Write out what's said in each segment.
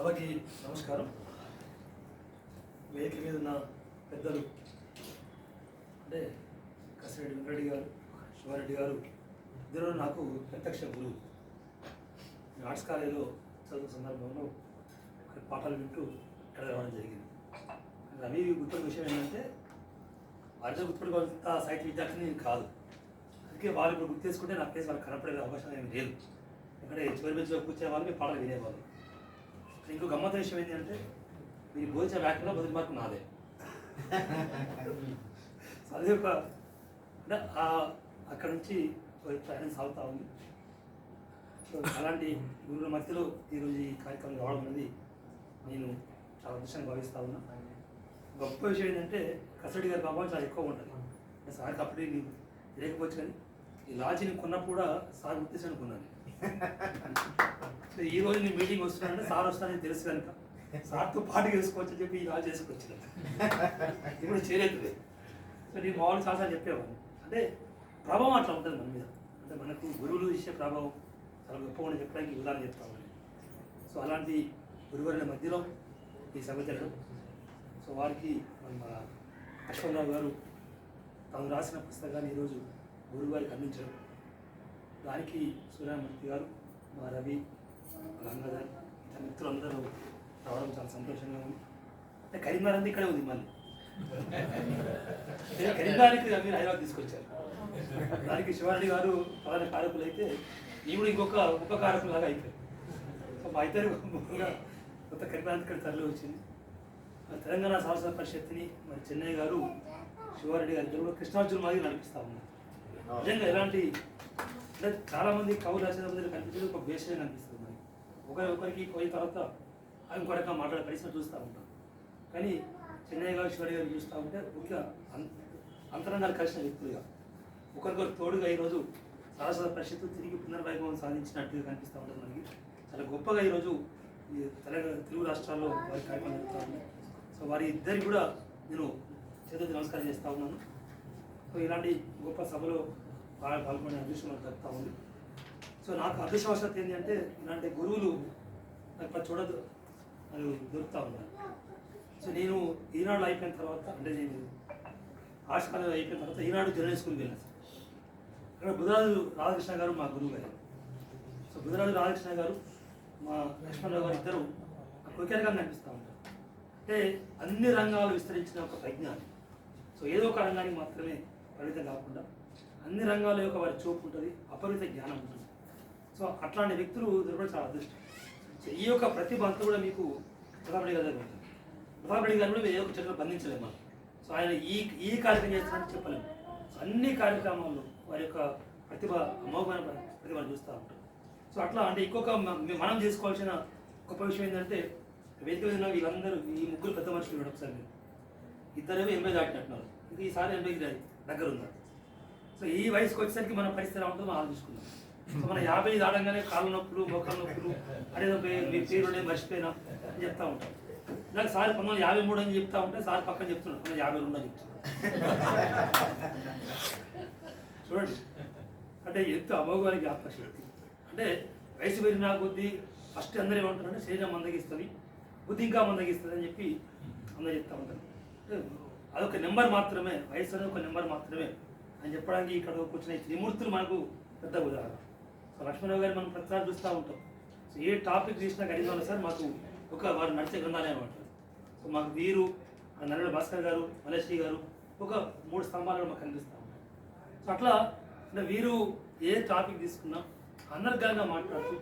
సభకి నమస్కారం. వేదిక మీద ఉన్న పెద్దలు అంటే కసిరెడ్డి వెంకరెడ్డి గారు, శివారెడ్డి గారు ఇద్దరు నాకు ప్రత్యక్ష గురువు. ఆర్ట్స్ కాలేజీలో చదువు సందర్భంలో పాఠాలు వింటూ ఇక్కడ రావడం జరిగింది. రవి గుర్తున్న విషయం ఏంటంటే వారితో గుర్తుపెట్టుకోవాలంత సాహిత్య విద్యార్థిని నేను కాదు. అందుకే వాళ్ళు ఇప్పుడు గుర్తు చేసుకుంటే నా ప్లేస్ వాళ్ళకి కనపడే అవకాశం ఏమి లేదు. ఎందుకంటే చివరి బెంచ్లో కూర్చునే వాళ్ళు మీ పాటలు వినేవాళ్ళు. ఇంకో గమ్మత్తు విషయం ఏంటంటే మీరు బోధించే వ్యాఖ్యలో మొదటి మార్కు నాదే. అదే ఒక అంటే అక్కడ నుంచి ప్రయాణం సాగుతూ ఉంది. సో అలాంటి గురువుల మధ్యలో ఈరోజు ఈ కార్యక్రమం రావడం అనేది నేను చాలా అదృష్టంగా భావిస్తూ ఉన్నా. గొప్ప విషయం ఏంటంటే కసిరెడ్డి గారి ప్రభావం చాలా ఎక్కువ ఉంటుంది. అంటే సార్కి అప్పుడే నీకు తెలియకపోవచ్చు, కానీ ఈ లాడ్జిని కొన్నప్పుడు కూడా సార్ గుర్తించాను కొన్నాను. సో ఈ రోజు నేను మీటింగ్ వస్తున్నానంటే సార్ వస్తానని తెలుసు కనుక సార్తో పాటు చేసుకోవచ్చు అని చెప్పి ఈ లాడ్జ్ చేసుకొచ్చిన ఇప్పుడు చేరేది. సో నేను మామూలు చాలాసార్లు చెప్పేవాడిని. అంటే ప్రభావం అట్లా ఉంటుంది మన మీద. అంటే మనకు గురువులు ఇచ్చే ప్రభావం చాలా గొప్పగా అని చెప్పడానికి ఉదాహరణ చెప్తామని. సో అలాంటి గురువుల మధ్యలో ఈ సభ జరగడం. సో వారికి మన అశ్వరావు గారు తాను రాసిన పుస్తకాన్ని ఈరోజు గురువు గారికి అందించడం, దానికి సూర్యమూర్తి గారు, మా రవి, గంగాధర్, ఇతర మిత్రులందరూ రావడం చాలా సంతోషంగా ఉంది. అంటే కరీంనగర్ అంతా ఇక్కడే ఉంది. మళ్ళీ కరీంనగర్కి మీరు హైదరాబాద్ తీసుకొచ్చారు. దానికి శివారెడ్డి గారు ప్రధాన కారకులు అయితే ఈవిడ ఇంకొక ఉపకారకులాగా అయిపోయారు. సో మా ఇద్దరు కొత్త కరీంనగర్ ఇక్కడ తరలి వచ్చింది. తెలంగాణ సాహస పరిషత్ని మరి చెన్నై గారు, శివారెడ్డి గారి ఇద్దరు కూడా కృష్ణార్జున మాదిరి నడిపిస్తూ ఉన్నారు. నిజంగా ఎలాంటి అంటే చాలామంది కవులు రాసిన మంది కనిపించేది ఒక బేస్గా కనిపిస్తుంది. మరి ఒకరికి పోయిన తర్వాత అవి ఇంకొక మాట్లాడే పరిస్థితి చూస్తూ ఉంటాం. కానీ చెన్నై గారు, శివారెడ్డి గారు చూస్తూ ఉంటే ముఖ్య అంతరంగాలు కలిసిన వ్యక్తులుగా ఒకరికొకరు తోడుగా ఈరోజు సారస్వత పరిషత్తు తిరిగి పునర్వైభవం సాధించినట్టుగా కనిపిస్తూ ఉంటుంది. మనకి చాలా గొప్పగా ఈరోజు ఈ తెలుగు రాష్ట్రాల్లో వారి కార్యక్రమం జరుగుతూ ఉంది. సో వారి ఇద్దరికి కూడా నేను చేతులతో నమస్కారం చేస్తూ ఉన్నాను. సో ఇలాంటి గొప్ప సభలో పాల్గొనే అదృష్టం నాకు దక్కుతూ ఉంది. సో నాకు అదృష్టవశాత్తు ఏంటి అంటే ఇలాంటి గురువులు నాకు చూడదు అది దొరుకుతూ ఉన్నారు. సో నేను ఈనాడు అయిపోయిన తర్వాత అంటే నేను ఆర్ట్స్ కాలేజ్ అయిపోయిన తర్వాత ఈనాడు జర్నల్ స్కూల్కి వెళ్ళాను. అక్కడ బుధరాజు రాధాకృష్ణ గారు మా గురువు గారు. సో బుధరాజు రాధాకృష్ణ గారు, మా లక్ష్మణరావు గారు ఇద్దరు ఒకేరకంగా కనిపిస్తూ ఉంటారు. అంటే అన్ని రంగాలు విస్తరించిన ఒక ప్రజ్ఞాని. సో ఏదో ఒక రంగానికి మాత్రమే పరిమితం కాకుండా అన్ని రంగాల యొక్క వారి చూపు ఉంటుంది, అపరిమిత జ్ఞానం ఉంటుంది. సో అట్లాంటి వ్యక్తులు దొరకడం చాలా అదృష్టం. సో ఈ యొక్క ప్రతిభ అంతా కూడా మీకు ప్రతాపరెడ్డి గారి దగ్గర ఉంటుంది. ప్రతాపరెడ్డి గారు కూడా ఏదో ఒక చెట్లు బంధించలేము మనం. సో ఆయన ఈ కార్యక్రమం చేస్తారని చెప్పలేము. సో అన్ని కార్యక్రమాల్లో వారి యొక్క ప్రతిభ అమోఘమైన ప్రతిభను చూస్తూ ఉంటాం. సో అట్లా అంటే ఇంకొక మనం చేసుకోవాల్సిన గొప్ప విషయం ఏంటంటే వేదిక మీద వీళ్ళందరూ ఈ ముగ్గురు పెద్ద మనుషులు ఉన్నారు. ఒకసారి మీరు ఇద్దరేమో 80 దాటినట్టున్నారు, ఇంకా ఈసారి 80 దగ్గర ఉన్నారు. సో ఈ వయసుకు వచ్చేసరికి మన పరిస్థితి ఎలా ఉంటుందో మనం ఆలోచించుకున్నాం. సో మన 50 దాటంగానే కాళ్ళ నొప్పులు, మొక్కల నొప్పులు, అదేదో మీ పేరునే మర్చిపోయినా అని చెప్తా ఉంటాం. నాకు సార్ 53 అని చెప్తా ఉంటే సార్ పక్కన చెప్తున్నాడు 52 అని చెప్తున్నాడు. చూడండి అంటే ఎంత అమోఘమైన జ్ఞాపక శక్తి. అంటే వయసు పెరిగిన కొద్దీ ఫస్ట్ అందరూ ఏమంటారంటే శరీరం మందగిస్తుంది, బుద్ధి ఇంకా మందగిస్తుంది అని చెప్పి అందరూ చెప్తా ఉంటారు. అంటే అదొక నెంబర్ మాత్రమే, వయసు అనేది ఒక నెంబర్ మాత్రమే అని చెప్పడానికి ఇక్కడ కూర్చున్న త్రిమూర్తులు మనకు పెద్ద ఉదాహరణ. సో లక్ష్మణరావు గారు మనం ప్రతిసారి చూస్తూ ఉంటాం. సో ఏ టాపిక్ తీసినా కడిగిన సార్ మాకు ఒక వారు నడిచే గ్రంథాలయం అంటారు. సో మాకు వీరు, నరేంద్ర భాస్కర్ గారు, మలేశ్వరి గారు ఒక 3 స్తంభాలు మాకు కనిపిస్తూ ఉంటాయి. సో అట్లా అంటే వీరు ఏ టాపిక్ తీసుకున్నా అనర్గళంగా మాట్లాడుతూ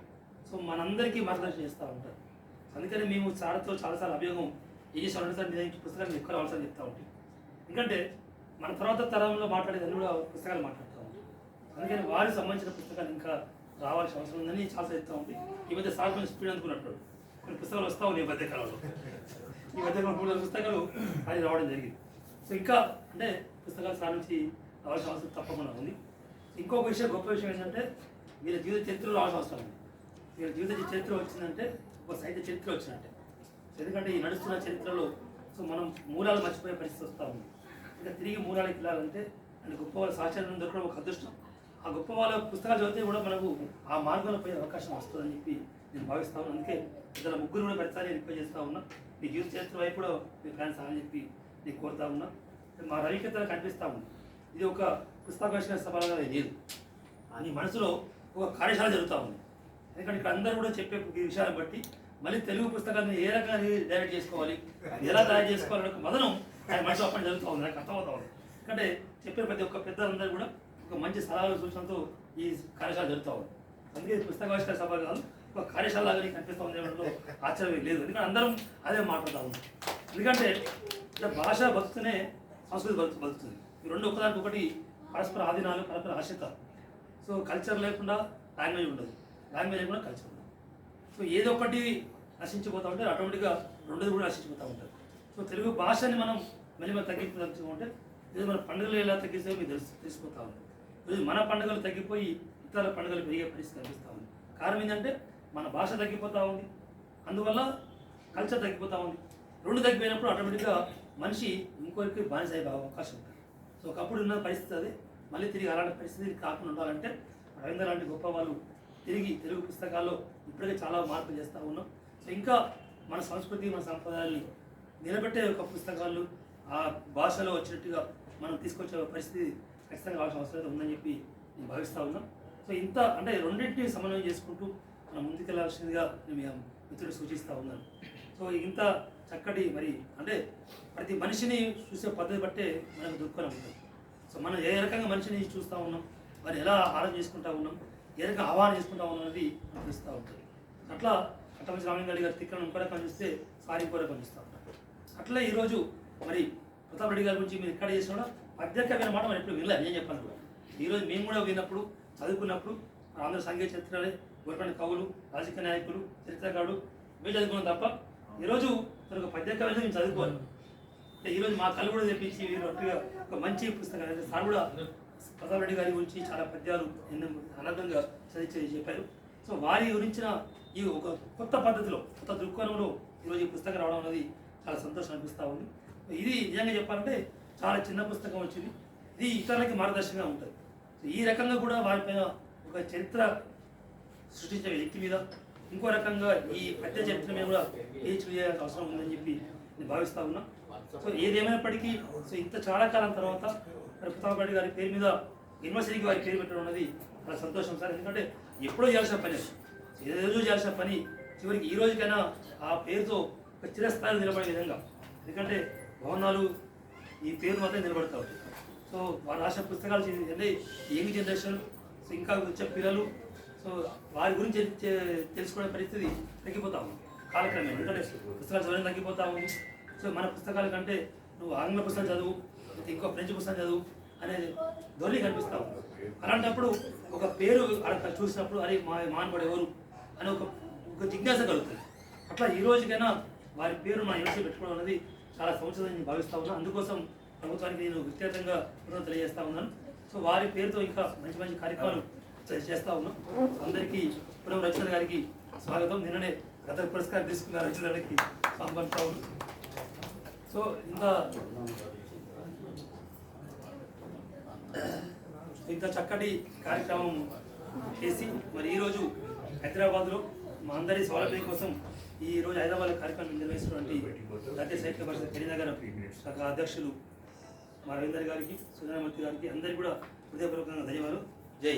సో మనందరికీ మార్గదర్శనం చేస్తూ ఉంటారు. అందుకని మేము సార్తో చాలాసార్లు అభియోగం ఏం చేసామంటే సార్ నేను పుస్తకాలు ఎక్కువ రావాల్సి చెప్తా ఉంటాయి. ఎందుకంటే మన తర్వాత తరంలో మాట్లాడేదాన్ని కూడా పుస్తకాలు మాట్లాడుతూ ఉంటాం. అందుకని వారికి సంబంధించిన పుస్తకాలు ఇంకా రావాల్సిన అవసరం ఉందని చాలాసార్లు చెప్తూ ఉంటాయి. ఈ మధ్య సార్ కొంచెం స్పీడ్ అనుకున్నట్టు కొన్ని పుస్తకాలు వస్తూ ఉన్నాయి ఈ మధ్యకాలంలో. ఈ మధ్య 3 పుస్తకాలు అది రావడం జరిగింది. సో ఇంకా అంటే పుస్తకాలు సార్ నుంచి రావాల్సిన అవసరం తప్పకుండా ఉంది. ఇంకొక విషయం, గొప్ప విషయం ఏంటంటే వీళ్ళ జీవిత చరిత్రలో రావాల్సిన అవసరం ఉంది. వీళ్ళ జీవిత చరిత్ర వచ్చిందంటే ఒక సాహిత్య చరిత్ర వచ్చినట్టే. ఎందుకంటే ఈ నడుస్తున్న చరిత్రలో సో మనం మూలాలు మర్చిపోయే పరిస్థితి వస్తూ ఉంది. ఇంకా తిరిగి మూలాలకు వెళ్ళాలంటే అంటే గొప్ప వాళ్ళ సాక్ష్యాలను దొరకడం ఒక అదృష్టం. ఆ గొప్ప వాళ్ళ పుస్తకాలు చదివితే కూడా మనకు ఆ మార్గంలో పోయే అవకాశం వస్తుందని చెప్పి నేను భావిస్తాను. అందుకే ఇద్దరు ముగ్గురు కూడా ప్రతిసారి రిక్వెస్ట్ చేస్తూ ఉన్నా, మీ జీవిత చరిత్ర వైపు కూడా మీ ఫ్యాన్స్ అని చెప్పి నేను కోరుతా ఉన్నా. మా రవికేతలు కనిపిస్తూ ఉంది, ఇది ఒక పుస్తకావిష్కరణ సభలుగా లేదు, అని మనసులో ఒక కార్యశాల జరుగుతూ ఉంది. ఎందుకంటే ఇక్కడ అందరూ కూడా చెప్పే ఈ విషయాన్ని బట్టి మళ్ళీ తెలుగు పుస్తకాన్ని ఏ రకంగా డైరెక్ట్ చేసుకోవాలి, ఎలా తయారు చేసుకోవాలనే ఒక మదనం ఆయన మనసు అప్పటి జరుగుతూ ఉంది, నాకు అర్థమవుతా ఉంది. ఎందుకంటే చెప్పే ప్రతి ఒక్క పెద్దలందరూ కూడా ఒక మంచి సలహాలు సూచనతో ఈ కార్యశాల జరుగుతూ ఉంది. అందుకే పుస్తకావిష్కరణ సభ కాదు, ఒక కార్యశాల లాగా కనిపిస్తూ ఉంది అనడంలో ఆశ్చర్యం లేదు. ఎందుకంటే అందరం అదే మాట్లాడుతూ ఉన్నాం. ఎందుకంటే భాష బతుకుతూనే సంస్కృతి బతుకుతుంది. ఈ రెండు ఒకదానికి ఒకటి పరస్పర ఆధీనాలు, పరస్పర ఆశ్రిత. సో కల్చర్ లేకుండా లాంగ్వేజ్ ఉండదు, లాంగ్వేజ్ లేకుండా కల్చర్ ఉండదు. సో ఏదో ఒకటి నశించిపోతూ ఉంటే ఆటోమేటిక్గా రెండోది కూడా నశించిపోతూ ఉంటుంది. సో తెలుగు భాషని మనం మళ్ళీ తగ్గించుకుంటే ఇది మన పండుగలు ఎలా తగ్గిస్తే మీకు తెలిసిపోతూ ఉంది. ఈరోజు మన పండుగలు తగ్గిపోయి ఇతర పండుగలు పెరిగే పరిస్థితి కనిపిస్తూ ఉంది. కారణం ఏంటంటే మన భాష తగ్గిపోతూ ఉంది, అందువల్ల కల్చర్ తగ్గిపోతూ ఉంది. రెండు తగ్గిపోయినప్పుడు ఆటోమేటిక్గా మనిషి ఇంకొకరికి బానిస అయ్యే అవకాశం ఉంటుంది. సో ఒకప్పుడు ఉన్న పరిస్థితి అది మళ్ళీ తిరిగి అలాంటి పరిస్థితి కాకుండా ఉండాలంటే రవీంద్ర లాంటి గొప్ప వాళ్ళు తిరిగి తెలుగు పుస్తకాల్లో ఇప్పటికే చాలా మార్పులు చేస్తూ ఉన్నాం. సో ఇంకా మన సంస్కృతి, మన సంప్రదాయాల్ని నిలబెట్టే ఒక పుస్తకాలు ఆ భాషలో వచ్చినట్టుగా మనం తీసుకొచ్చే పరిస్థితి ఖచ్చితంగా కావాల్సిన అవసరం ఉందని చెప్పి నేను భావిస్తూ ఉన్నాం. సో ఇంత అంటే రెండింటిని సమన్వయం చేసుకుంటూ మనం ముందుకెళ్లాల్సిందిగా నేను మిత్రుడు సూచిస్తూ ఉన్నాను. సో ఇంత చక్కటి మరి అంటే ప్రతి మనిషిని చూసే పద్ధతి బట్టే మనకు దృక్కోణం ఉంటుంది. సో మనం ఏ రకంగా మనిషిని చూస్తూ ఉన్నాం, మరి ఎలా ఆరాధన చేసుకుంటూ ఉన్నాం, ఏ రకంగా ఆహ్వానం చేసుకుంటా ఉన్నాం అనేది తెలుస్తూ ఉంటుంది. అట్లా కట్టమంచి రామలింగారెడ్డి గారి తిక్కలను ఇంకో రకం చూస్తే సారి ఇంకో రకం చూస్తూ ఉంటారు. అట్లా ఈరోజు మరి ప్రతాప్ రెడ్డి గారి గురించి మీరు ఎక్కడ చేసినా కూడా పద్యకమైన మాట మనం ఎప్పుడు వినలేదు. నేను చెప్పాను కూడా ఈరోజు మేము కూడా విన్నప్పుడు చదువుకున్నప్పుడు ఆంధ్ర సంఘీయ చరిత్రలే గొర్రెపల్లి కవులు, రాజకీయ నాయకులు, చరిత్రకారుడు మేము చదువుకున్నాం తప్ప ఈరోజు ఒక పద్యకమైన మేము చదువుకోవాలి. అంటే ఈరోజు మా కళ్ళు కూడా తెప్పించి ఒక మంచి పుస్తకం అంటే సార్ కూడా ప్రతాప్ రెడ్డి గారి గురించి చాలా పద్యాలు ఎన్నో అనర్థంగా చదివి చెప్పారు. సో వారి గురించిన ఈ ఒక కొత్త పద్ధతిలో, కొత్త దృక్కోణంలో ఈరోజు ఈ పుస్తకం రావడం అనేది చాలా సంతోషం అనిపిస్తూ ఉంది. ఇది నిజంగా చెప్పాలంటే చాలా చిన్న పుస్తకం వచ్చింది, ఇది ఇతరులకి మార్గదర్శకంగా ఉంటుంది. సో ఈ రకంగా కూడా వారిపైన ఒక చరిత్ర సృష్టించే వ్యక్తి మీద ఇంకో రకంగా ఈ పద్య చరిత్ర మీద కూడా PhD చేయాల్సిన అవసరం ఉందని చెప్పి నేను భావిస్తూ ఉన్నా. సో ఏదేమైనప్పటికీ సో ఇంత చాలా కాలం తర్వాత ప్రతాప్ రెడ్డి గారి పేరు మీద యూనివర్సిటీకి వారి పేరు పెట్టడం అనేది చాలా సంతోషం సార్. ఎందుకంటే ఎప్పుడో చేయాల్సిన పని, ఏదో చేయాల్సిన పని చివరికి ఈ రోజుకైనా ఆ పేరుతో ఒక చిరస్థాయిలో నిలబడే విధంగా, ఎందుకంటే భవనాలు ఈ పేరు మాత్రం నిలబడతా ఉంటాయి. సో వారు రాసిన పుస్తకాలు అంటే యంగ్ జనరేషన్, సో ఇంకా వచ్చే పిల్లలు, సో వారి గురించి తెలుసుకునే పరిస్థితి తగ్గిపోతా ఉంది కాలక్రమేణా. ఎందుకంటే పుస్తకాలు చదవడం తగ్గిపోతా ఉంది. సో మన పుస్తకాల కంటే నువ్వు ఆంగ్ల పుస్తకం చదువు, ఇంకో ఫ్రెంచ్ పుస్తకం చదువు అనే ధోరణి కనిపిస్తూ ఉంది. అలాంటప్పుడు ఒక పేరు అక్కడ చూసినప్పుడు అరే మానవుడు ఎవరు అని ఒక జిజ్ఞాస కలుగుతుంది. అట్లా ఈ రోజుకైనా వారి పేరు మన యూనివర్సిటీ పెట్టుకోవడం అనేది చాలా సంవత్సరం నేను భావిస్తూ ఉన్నాను. అందుకోసం ప్రభుత్వానికి నేను వ్యక్తిగతంగా తెలియజేస్తూ ఉన్నాను. సో వారి పేరుతో ఇంకా మంచి మంచి కార్యక్రమాలు చేస్తూ ఉన్నాం. అందరికీ పురం రచన గారికి స్వాగతం. నిన్ననే గత పురస్కారం తీసుకున్న రచన గారికి సంబంధిస్తూ ఉన్నాం. సో ఇంత చక్కటి కార్యక్రమం చేసి మరి ఈరోజు హైదరాబాద్లో మా అందరి సౌలభ్యం కోసం ఈరోజు హైదరాబాద్ కార్యక్రమం నిర్వహిస్తున్నటువంటి జాతీయ సాహిత్య పరిషత్ కరీంనగర్ శాఖ అధ్యక్షులు మా రవీందర్ గారికి, సుధామూర్తి గారికి అందరికీ కూడా హృదయపూర్వకంగా ధన్యవాదాలు. జై